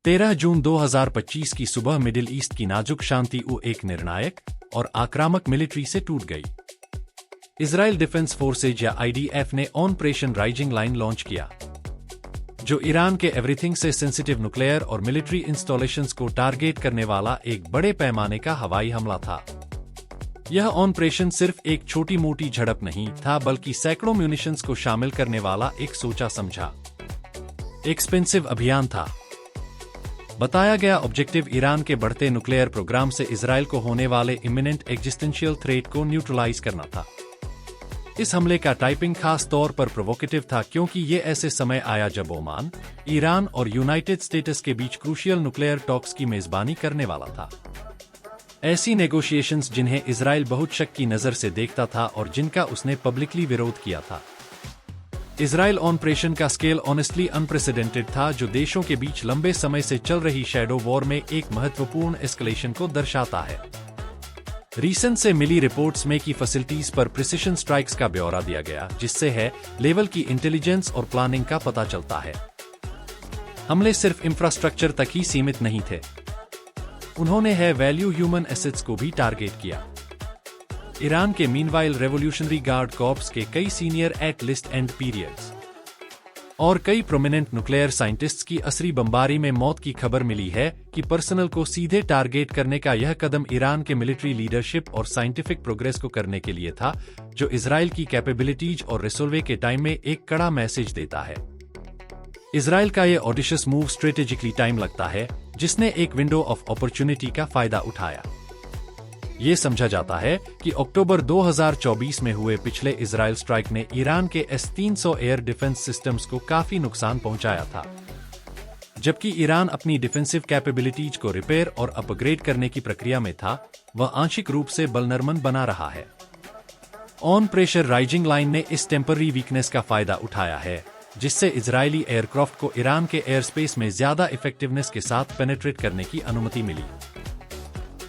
13 जून 2025 की सुबह middle east की नाजुक शांति एक निर्णायक और आक्रामक मिलिट्री से टूट गई। इजराइल डिफेंस फोर्सेज या IDF ने ऑपरेशन राइजिंग लाइन लॉन्च किया, जो ईरान के एवरीथिंग से सेंसिटिव न्यूक्लियर और मिलिट्री इंस्टॉलेशंस को टारगेट करने वाला एक बड़े पैमाने का हवाई हमला था। यह ऑपरेशन सिर्फ एक छोटी मोटी झड़प नहीं था, बल्कि सैकड़ों म्यूनिशंस को शामिल करने वाला एक सोचा समझा एक्सपेंसिव अभियान था। बताया गया ऑब्जेक्टिव ईरान के बढ़ते न्यूक्लियर प्रोग्राम से इजराइल को होने वाले इमिनेंट एग्जिस्टेंशियल थ्रेट को न्यूट्रलाइज करना था। इस हमले का टाइपिंग खास तौर पर प्रोवोकेटिव था, क्योंकि ये ऐसे समय आया जब ओमान, ईरान और यूनाइटेड स्टेट्स के बीच क्रूशियल न्यूक्लियर टॉक्स की मेजबानी करने वाला था। ऐसी नेगोशिएशंस जिन्हें इजराइल बहुत शक की नजर से देखता था और जिनका उसने पब्लिकली विरोध किया था। इजराइल ऑपरेशन का स्केल ऑनेस्टली अनप्रेसिडेंटेड था, जो देशों के बीच लंबे समय से चल रही शैडो वॉर में एक महत्वपूर्ण एस्केलेशन को दर्शाता है। रीसेंट से मिली रिपोर्ट्स में की फैसिलिटीज पर प्रिसिशन स्ट्राइक्स का ब्यौरा दिया गया, जिससे है लेवल की इंटेलिजेंस और प्लानिंग का पता चलता है। हमले सिर्फ इंफ्रास्ट्रक्चर तक ही सीमित नहीं थे, उन्होंने है वैल्यू ह्यूमन एसेट्स को भी टारगेट किया। ईरान के मीनवाइल रेवोल्यूशनरी गार्ड कॉर्प्स के कई senior at least and periods और कई प्रोमिनेंट न्यूक्लियर साइंटिस्ट्स की असरी बमबारी में मौत की खबर मिली है कि पर्सनल को सीधे टारगेट करने का यह कदम ईरान के मिलिट्री लीडरशिप और साइंटिफिक प्रोग्रेस को करने के लिए था, जो इजराइल की कैपेबिलिटीज और रिसोल्वे के टाइम में एक कड़ा मैसेज देता है। इजराइल का यह ऑडिशियस मूव स्ट्रेटेजिकली टाइम लगता है, जिसने एक विंडो ऑफ अपॉर्चुनिटी का फायदा उठाया। ये समझा जाता है कि अक्टूबर 2024 में हुए पिछले इजराइल स्ट्राइक ने ईरान के S-300 एयर डिफेंस सिस्टम्स को काफी नुकसान पहुंचाया था, जबकि ईरान अपनी डिफेंसिव कैपेबिलिटीज को रिपेयर और अपग्रेड करने की प्रक्रिया में था। वह आंशिक रूप से बलनरमन बना रहा है। ऑन प्रेशर राइजिंग लाइन ने इस टेम्पररी वीकनेस का फायदा उठाया है, जिससे इजरायली एयरक्राफ्ट को ईरान के एयर स्पेस में ज्यादा इफेक्टिवनेस के साथ पेनेट्रेट करने की अनुमति मिली।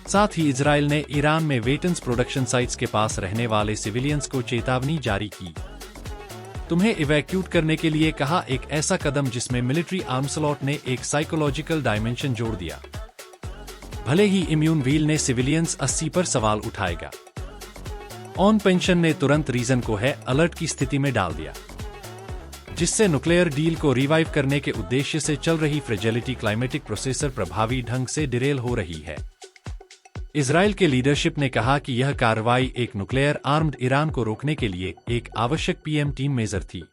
साथ ही इजराइल ने ईरान में वेटन्स प्रोडक्शन साइट्स के पास रहने वाले सिविलियंस को चेतावनी जारी की, तुम्हें इवैक्यूट करने के लिए कहा, एक ऐसा कदम जिसमें मिलिट्री आर्मस्लॉट ने एक साइकोलॉजिकल डायमेंशन जोड़ दिया। भले ही इम्यून व्हील ने सिविलियंस 80 पर सवाल उठाएगा, ऑन पेंशन ने तुरंत रीजन को है अलर्ट की स्थिति में डाल दिया, जिससे न्यूक्लियर डील को रिवाइव करने के उद्देश्य से चल रही फ्रेजिलिटी क्लाइमेटिक प्रोसेसर प्रभावी ढंग से डिरेल हो रही है। इजराइल के लीडरशिप ने कहा कि यह कार्रवाई एक न्यूक्लियर आर्म्ड ईरान को रोकने के लिए एक आवश्यक PM टीम मेजर थी,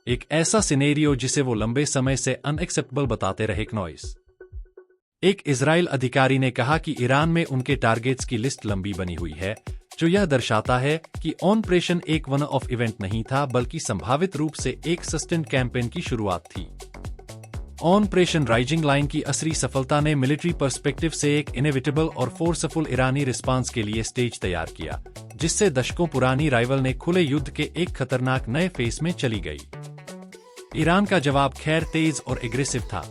एक ऐसा सिनेरियो जिसे वो लंबे समय से अनएक्सेप्टेबल बताते रहे। नॉइस एक इजराइल अधिकारी ने कहा कि ईरान में उनके टारगेट्स की लिस्ट लंबी बनी हुई है, जो यह दर्शाता है कि ऑपरेशन एक वन ऑफ इवेंट नहीं था, बल्कि संभावित रूप से एक सस्टेन्ड कैंपेन की शुरुआत थी। ऑपरेशन राइजिंग लाइन की असली सफलता ने मिलिट्री पर्सपेक्टिव से एक इनएविटेबल और फोर्सफुल ईरानी रिस्पांस के लिए स्टेज तैयार किया, जिससे दशकों पुरानी राइवल ने खुले युद्ध के एक खतरनाक नए फेस में चली गई। ईरान का जवाब खैर तेज और एग्रेसिव था।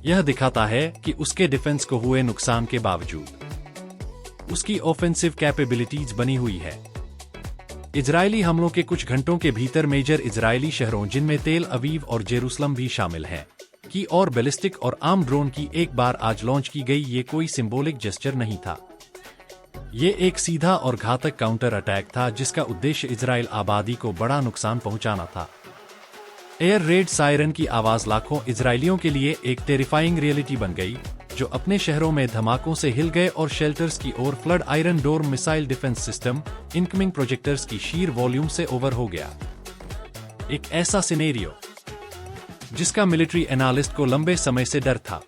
यह दिखाता है कि उसके डिफेंस को हुए नुकसान के बावजूद उसकी ऑफेंसिव कैपेबिलिटीज बनी हुई है। इजरायली हमलों के कुछ घंटों के भीतर मेजर इजरायली शहरों, जिनमें तेल अवीव और जेरूसलम भी शामिल हैं, की और बैलिस्टिक और आर्म ड्रोन की एक बार आज लॉन्च की गई। ये कोई सिंबॉलिक जेस्चर नहीं था, ये एक सीधा और घातक काउंटर अटैक था, जिसका उद्देश्य इजराइल आबादी को बड़ा नुकसान पहुंचाना था। एयर रेड सायरन की आवाज लाखों इजरायलियों के लिए एक टेरिफाइंग रियलिटी बन गई, जो अपने शहरों में धमाकों से हिल गए और शेल्टर्स की ओर flood iron dome missile defence system incoming projectors की शीर वॉल्यूम से ओवर हो गया। एक ऐसा सिनेरियो जिसका मिलिट्री एनालिस्ट को लंबे समय से डर था।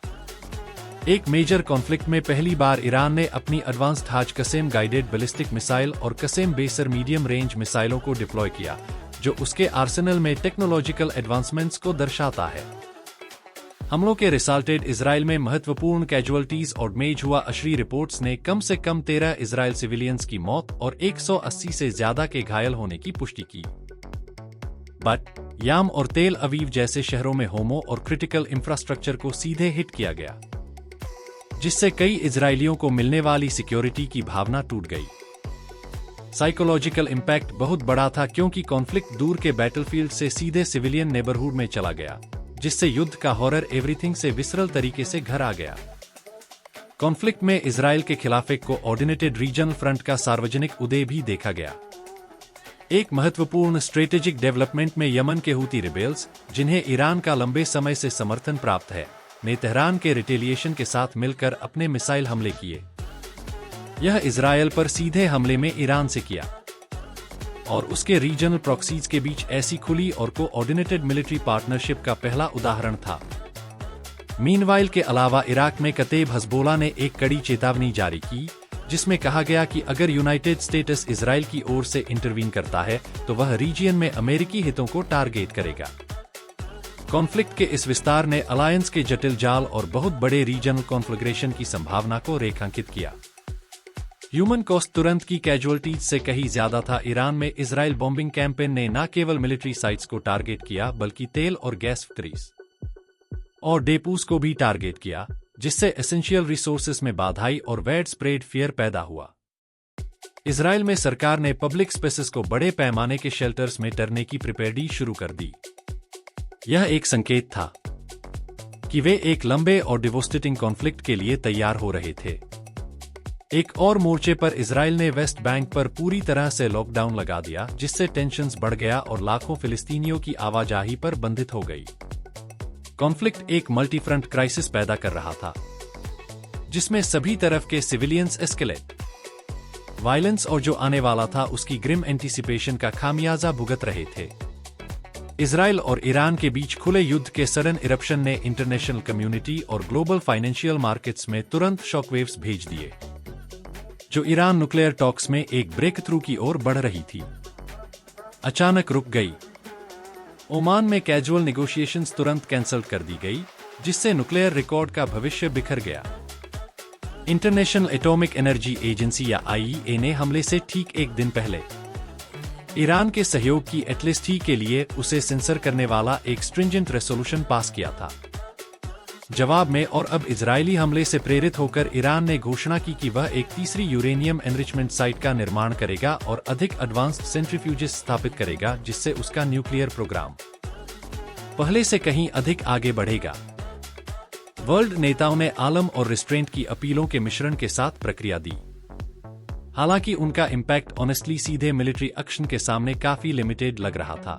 एक मेजर कॉन्फ्लिक्ट में पहली बार ईरान ने अपनी एडवांस्ड हाज कसेम गाइडेड बैलिस्टिक मिसाइल और कसेम बेसर मीडियम रेंज मिसाइलों को डिप्लॉय किया, जो उसके आर्सेनल में टेक्नोलॉजिकल एडवांसमेंट्स को दर्शाता है। हमलों के रिजल्टेड इजराइल में महत्वपूर्ण कैजुअलिटीज और डैमेज हुआ। अशरी रिपोर्ट्स ने कम से कम 13 इजराइल सिविलियंस की मौत और 180 से ज्यादा के घायल होने की पुष्टि की। बट याम और तेल अवीव जैसे शहरों में होमो और क्रिटिकल इंफ्रास्ट्रक्चर को सीधे हिट किया गया, जिससे कई इजरायलियों को मिलने वाली सिक्योरिटी की भावना टूट गई। साइकोलॉजिकल इम्पैक्ट बहुत बड़ा था, क्योंकि कॉन्फ्लिक्ट दूर के बैटलफील्ड से सीधे सिविलियन नेबरहुड में चला गया, जिससे युद्ध का हॉरर एवरीथिंग से विसरल तरीके से घर आ गया। कॉन्फ्लिक्ट में इजराइल के खिलाफ एक कोऑर्डिनेटेड रीजनल फ्रंट का सार्वजनिक उदय भी देखा गया। एक महत्वपूर्ण स्ट्रेटेजिक डेवलपमेंट में यमन के हूती रिबेल्स, जिन्हें ईरान का लंबे समय से समर्थन प्राप्त है, ने तेहरान के रिटेलिएशन के साथ मिलकर अपने मिसाइल हमले किए। यह इजराइल पर सीधे हमले में ईरान से किया और उसके रीजनल प्रॉक्सीज के बीच ऐसी खुली और कोऑर्डिनेटेड मिलिट्री पार्टनरशिप का पहला उदाहरण था। मीनवाइल के अलावा इराक में कतेब हज़बोला ने एक कड़ी चेतावनी जारी की, जिसमें कहा गया कि अगर यूनाइटेड स्टेट्स इजराइल की ओर से इंटरवीन करता है तो वह रीजियन में अमेरिकी हितों को टारगेट करेगा। कॉन्फ्लिक्ट के इस विस्तार ने अलायंस के जटिल जाल और बहुत बड़े रीजनल कॉन्फ्लिग्रेशन की संभावना को रेखांकित किया। ह्यूमन कॉस्ट तुरंत की कैजुअलिटीज से कहीं ज्यादा था। ईरान में इजराइल बॉम्बिंग कैंपेन ने न केवल मिलिट्री साइट्स को टारगेट किया बल्कि तेल और गैस फैक्ट्रीज और डेपोज को भी टारगेट किया, जिससे एसेंशियल रिसोर्सेज में बाधाई और वाइड स्प्रेड फियर पैदा हुआ। इजराइल में सरकार ने पब्लिक स्पेसेस को बड़े पैमाने के शेल्टर्स में टरने की प्रिपेयर्डी शुरू कर दी। यह एक संकेत था कि वे एक लंबे और डिवोस्टेटिंग कॉन्फ्लिक्ट के लिए तैयार हो रहे थे। एक और मोर्चे पर इजराइल ने वेस्ट बैंक पर पूरी तरह से लॉकडाउन लगा दिया, जिससे टेंशन्स बढ़ गया और लाखों फिलिस्तीनियों की आवाजाही पर बंधित हो गई। कॉन्फ्लिक्ट एक मल्टी फ्रंट क्राइसिस पैदा कर रहा था, जिसमें सभी तरफ के सिविलियंस एस्केलेट वायलेंस और जो आने वाला था उसकी ग्रिम एंटीसिपेशन का खामियाजा भुगत रहे थे। इजराइल और ईरान के बीच खुले युद्ध के सडन इरप्शन ने इंटरनेशनल कम्युनिटी और ग्लोबल फाइनेंशियल मार्केट्स में तुरंत शॉकवेव्स भेज दिए, जो ईरान न्यूक्लियर टॉक्स में एक ब्रेक थ्रू की ओर बढ़ रही थी, अचानक रुक गई। ओमान में कैजुअल नेगोशिएशंस तुरंत कैंसल कर दी गई, जिससे न्यूक्लियर रिकॉर्ड का भविष्य बिखर गया। इंटरनेशनल एटॉमिक एनर्जी एजेंसी या IEA ने हमले से ठीक एक दिन पहले ईरान के सहयोग की एटलीस्ट ही के लिए उसे सेंसर करने वाला एक स्ट्रिंजेंट रेजोल्यूशन पास किया था जवाब में। और अब इजरायली हमले से प्रेरित होकर ईरान ने घोषणा की कि वह एक तीसरी यूरेनियम एनरिचमेंट साइट का निर्माण करेगा और अधिक एडवांस्ड सेंट्रीफ्यूजेस स्थापित करेगा, जिससे उसका न्यूक्लियर प्रोग्राम पहले से कहीं अधिक आगे बढ़ेगा। वर्ल्ड नेताओं ने आलम और रिस्ट्रेंट की अपीलों के मिश्रण के साथ प्रक्रिया दी। हालांकि उनका इम्पैक्ट ऑनेस्टली सीधे मिलिट्री एक्शन के सामने काफी लिमिटेड लग रहा था।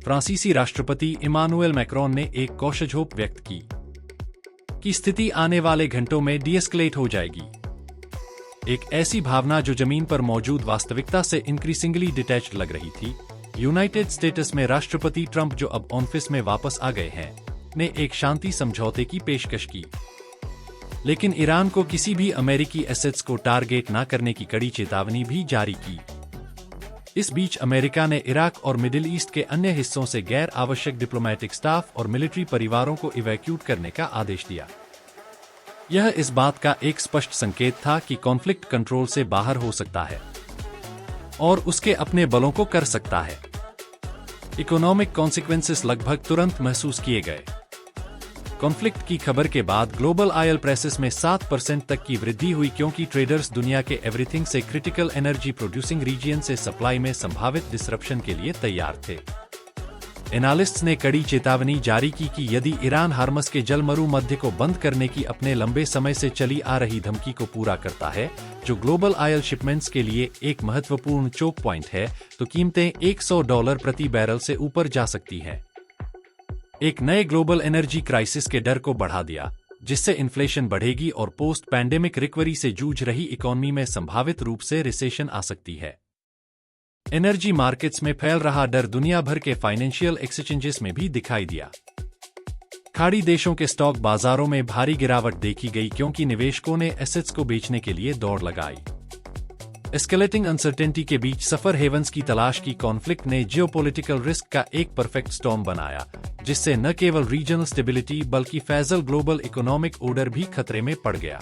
फ्रांसीसी राष्ट्रपति इमानुएल मैक्रोन ने एक कॉशज होप व्यक्त की कि स्थिति आने वाले घंटों में डीएस्केलेट हो जाएगी, एक ऐसी भावना जो जमीन पर मौजूद वास्तविकता से इंक्रीजिंगली डिटैच्ड लग रही थी। यूनाइटेड स्टेट्स में राष्ट्रपति ट्रंप, जो अब ऑफिस में वापस आ गए हैं, ने एक शांति समझौते की पेशकश की, लेकिन ईरान को किसी भी अमेरिकी एसेट्स को टारगेट न करने की कड़ी चेतावनी भी जारी की। इस बीच अमेरिका ने इराक और मिडिल ईस्ट के अन्य हिस्सों से गैर आवश्यक डिप्लोमेटिक स्टाफ और मिलिट्री परिवारों को इवैक्यूट करने का आदेश दिया। यह इस बात का एक स्पष्ट संकेत था कि कॉन्फ्लिक्ट कंट्रोल से बाहर हो सकता है और उसके अपने बलों को कर सकता है। इकोनॉमिक कॉन्सिक्वेंसेस लगभग तुरंत महसूस किए गए। कॉन्फ्लिक्ट की खबर के बाद ग्लोबल ऑयल प्राइसेस में 7% तक की वृद्धि हुई, क्योंकि ट्रेडर्स दुनिया के एवरीथिंग से क्रिटिकल एनर्जी प्रोड्यूसिंग रीजियन से सप्लाई में संभावित डिसरप्शन के लिए तैयार थे। एनालिस्ट्स ने कड़ी चेतावनी जारी की कि यदि ईरान हार्मस के जलमरू मध्य को बंद करने की अपने लंबे समय से चली आ रही धमकी को पूरा करता है, जो ग्लोबल ऑयल शिपमेंट्स के लिए एक महत्वपूर्ण चोक पॉइंट है, तो कीमतें $100 प्रति बैरल से ऊपर जा सकती हैं। एक नए ग्लोबल एनर्जी क्राइसिस के डर को बढ़ा दिया, जिससे इन्फ्लेशन बढ़ेगी और पोस्ट पैंडेमिक रिकवरी से जूझ रही इकोनॉमी में संभावित रूप से रिसेशन आ सकती है। एनर्जी मार्केट्स में फैल रहा डर दुनिया भर के फाइनेंशियल एक्सचेंजेस में भी दिखाई दिया। खाड़ी देशों के स्टॉक बाजारों में भारी गिरावट देखी गई, क्योंकि निवेशकों ने एसेट्स को बेचने के लिए दौड़ लगाई। एस्केलेटिंग अनसर्टेनिटी के बीच सफर हेवंस की तलाश की कॉन्फ्लिक्ट ने जियोपॉलिटिकल रिस्क का एक परफेक्ट स्टॉर्म बनाया, जिससे न केवल रीजनल स्टेबिलिटी बल्कि फैजल ग्लोबल इकोनॉमिक ऑर्डर भी खतरे में पड़ गया।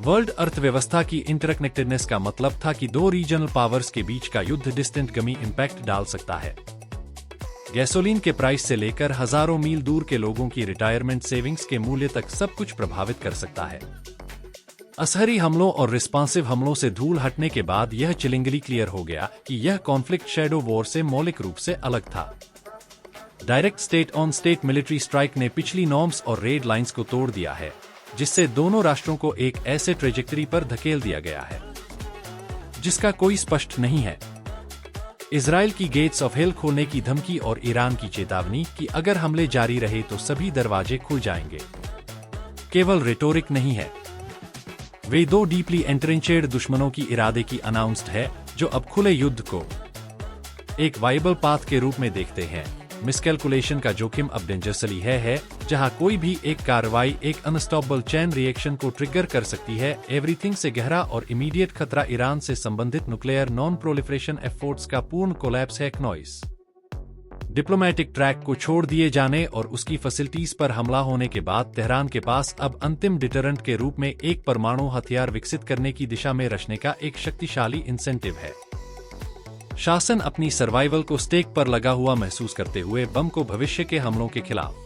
वर्ल्ड अर्थव्यवस्था की इंटरकनेक्टेडनेस का मतलब था कि दो रीजनल पावर्स के बीच का युद्ध डिस्टेंट गमी इम्पैक्ट डाल सकता है। गैसोलीन के प्राइस से लेकर हजारों मील दूर के लोगों की रिटायरमेंट सेविंग्स के मूल्य तक सब कुछ प्रभावित कर सकता है। असहरी हमलों और रिस्पॉन्सिव हमलों से धूल हटने के बाद यह चिलिंगली क्लियर हो गया कि यह कॉन्फ्लिक्ट शैडो वॉर से मौलिक रूप से अलग था। Direct state on state military strike ने पिछली नॉर्म्स और रेड लाइंस को तोड़ दिया है, जिससे दोनों राष्ट्रों को एक ऐसे ट्रेजेक्टरी पर धकेल दिया गया है जिसका कोई स्पष्ट नहीं है। इजराइल की गेट्स ऑफ हेल खोलने की धमकी और ईरान की चेतावनी कि अगर हमले जारी रहे तो सभी दरवाजे खुल जाएंगे केवल रेटोरिक नहीं है, वे दो डीपली एंट्रेंचेड दुश्मनों की इरादे की अनाउंस्ड है जो अब खुले युद्ध को एक वाइबल पाथ के रूप में देखते हैं। मिसकैलकुलेशन का जोखिम अब डेंजरसली है जहां कोई भी एक कार्रवाई एक अनस्टॉपेबल चेन रिएक्शन को ट्रिगर कर सकती है। एवरीथिंग से गहरा और इमीडिएट खतरा ईरान से संबंधित न्यूक्लियर नॉन प्रोलिफरेशन एफर्ट्स का पूर्ण कोलैप्स है। नॉइस डिप्लोमेटिक ट्रैक को छोड़ दिए जाने और उसकी फैसिलिटीज पर हमला होने के बाद तेहरान के पास अब अंतिम डिटरेंट के रूप में एक परमाणु हथियार विकसित करने की दिशा में रचने का एक शक्तिशाली इंसेंटिव है। शासन अपनी सर्वाइवल को स्टेक पर लगा हुआ महसूस करते हुए बम को भविष्य के हमलों के खिलाफ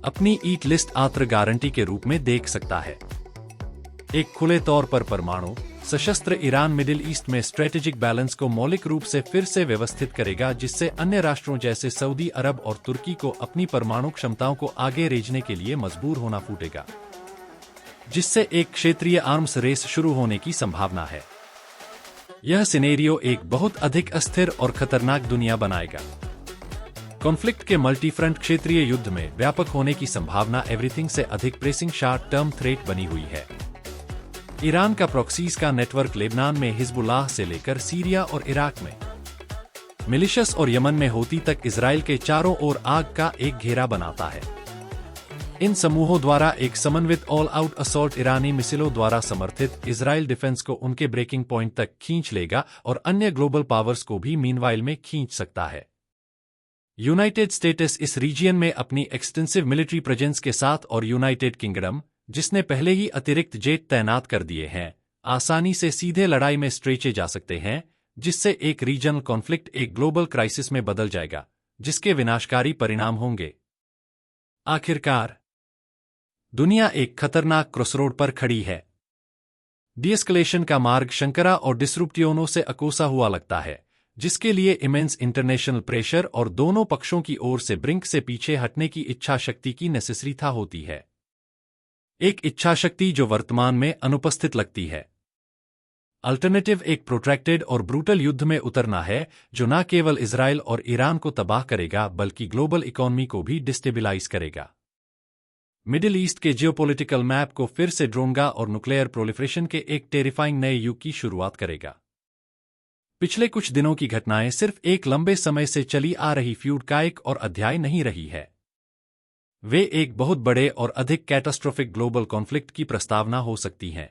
अपनी ईट लिस्ट आत्र गारंटी के रूप में देख सकता है। एक खुले तौर पर परमाणु सशस्त्र ईरान मिडिल ईस्ट में स्ट्रेटेजिक बैलेंस को मौलिक रूप से फिर से व्यवस्थित करेगा, जिससे अन्य राष्ट्रों जैसे सऊदी अरब और तुर्की को अपनी परमाणु क्षमताओं को आगे रेजने के लिए मजबूर होना फूटेगा, जिससे एक क्षेत्रीय आर्म्स रेस शुरू होने की संभावना है। यह सिनेरियो एक बहुत अधिक अस्थिर और खतरनाक दुनिया बनाएगा। कॉन्फ्लिक्ट के मल्टी फ्रंट क्षेत्रीय युद्ध में व्यापक होने की संभावना एवरीथिंग से अधिक प्रेसिंग शॉर्ट टर्म थ्रेट बनी हुई है। ईरान का प्रॉक्सीज का नेटवर्क लेबनान में हिजबुल्लाह से लेकर सीरिया और इराक में मिलिशियस और यमन में होती तक इजराइल के चारों ओर आग का एक घेरा बनाता है। इन समूहों द्वारा एक समन्वित ऑल आउट असॉल्ट ईरानी मिसाइलों द्वारा समर्थित इजराइल डिफेंस को उनके ब्रेकिंग पॉइंट तक खींच लेगा और अन्य ग्लोबल पावर्स को भी मीनवाइल में खींच सकता है। यूनाइटेड स्टेट्स इस रीजियन में अपनी एक्सटेंसिव मिलिट्री प्रेजेंस के साथ और यूनाइटेड किंगडम, जिसने पहले ही अतिरिक्त जेट तैनात कर दिए हैं, आसानी से सीधे लड़ाई में स्ट्रेचे जा सकते हैं, जिससे एक रीजनल कॉन्फ्लिक्ट एक ग्लोबल क्राइसिस में बदल जाएगा, जिसके विनाशकारी परिणाम होंगे। आखिरकार दुनिया एक खतरनाक क्रॉसरोड पर खड़ी है। डीएस्केलेशन का मार्ग शंकरा और डिसरुप्टियोनों से अकोसा हुआ लगता है, जिसके लिए इमेंस इंटरनेशनल प्रेशर और दोनों पक्षों की ओर से ब्रिंक से पीछे हटने की इच्छा शक्ति की नेसेसरीता होती है। एक इच्छा शक्ति जो वर्तमान में अनुपस्थित लगती है। अल्टरनेटिव एक प्रोट्रैक्टेड और ब्रूटल युद्ध में उतरना है, जो न केवल इजराइल और ईरान को तबाह करेगा बल्कि ग्लोबल इकोनॉमी को भी डिस्टेबिलाइज करेगा। मिडिल ईस्ट के जियोपॉलिटिकल मैप को फिर से ड्रोनगा और न्यूक्लियर प्रोलिफरेशन के एक टेरिफाइंग नए युग की शुरुआत करेगा। पिछले कुछ दिनों की घटनाएं सिर्फ एक लंबे समय से चली आ रही फ्यूड का एक और अध्याय नहीं रही है। वे एक बहुत बड़े और अधिक कैटास्ट्रोफिक ग्लोबल कॉन्फ्लिक्ट की प्रस्तावना हो सकती हैं।